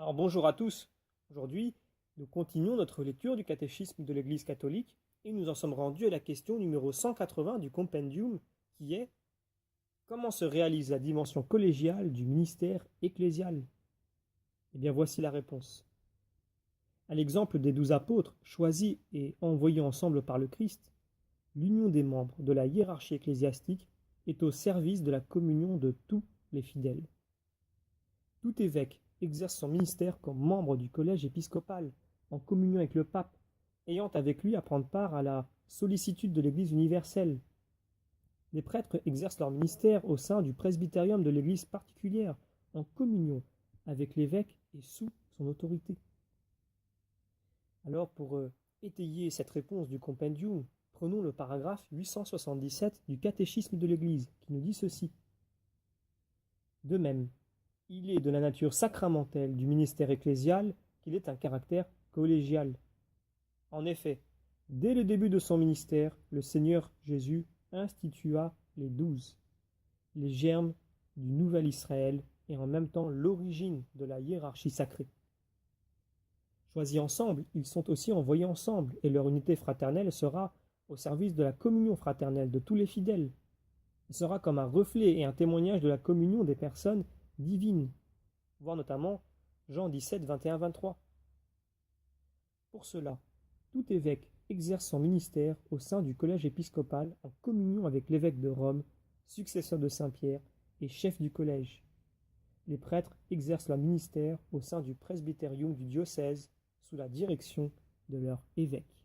Alors bonjour à tous. Aujourd'hui, nous continuons notre lecture du catéchisme de l'Église catholique et nous en sommes rendus à la question numéro 180 du compendium qui est: comment se réalise la dimension collégiale du ministère ecclésial? Eh bien voici la réponse. À l'exemple des 12 apôtres choisis et envoyés ensemble par le Christ, l'union des membres de la hiérarchie ecclésiastique est au service de la communion de tous les fidèles. Tout évêque exerce son ministère comme membre du collège épiscopal, en communion avec le pape, ayant avec lui à prendre part à la sollicitude de l'Église universelle. Les prêtres exercent leur ministère au sein du presbytérium de l'Église particulière, en communion avec l'évêque et sous son autorité. Alors pour étayer cette réponse du compendium, prenons le paragraphe 877 du catéchisme de l'Église, qui nous dit ceci. De même, il est de la nature sacramentelle du ministère ecclésial qu'il ait un caractère collégial. En effet, dès le début de son ministère, le Seigneur Jésus institua les 12, les germes du nouvel Israël et en même temps l'origine de la hiérarchie sacrée. Choisis ensemble, ils sont aussi envoyés ensemble et leur unité fraternelle sera au service de la communion fraternelle de tous les fidèles. Elle sera comme un reflet et un témoignage de la communion des personnes divines. Voir notamment Jean 17, 21-23. Pour cela, tout évêque exerce son ministère au sein du collège épiscopal en communion avec l'évêque de Rome, successeur de Saint-Pierre et chef du collège. Les prêtres exercent leur ministère au sein du presbytérium du diocèse sous la direction de leur évêque.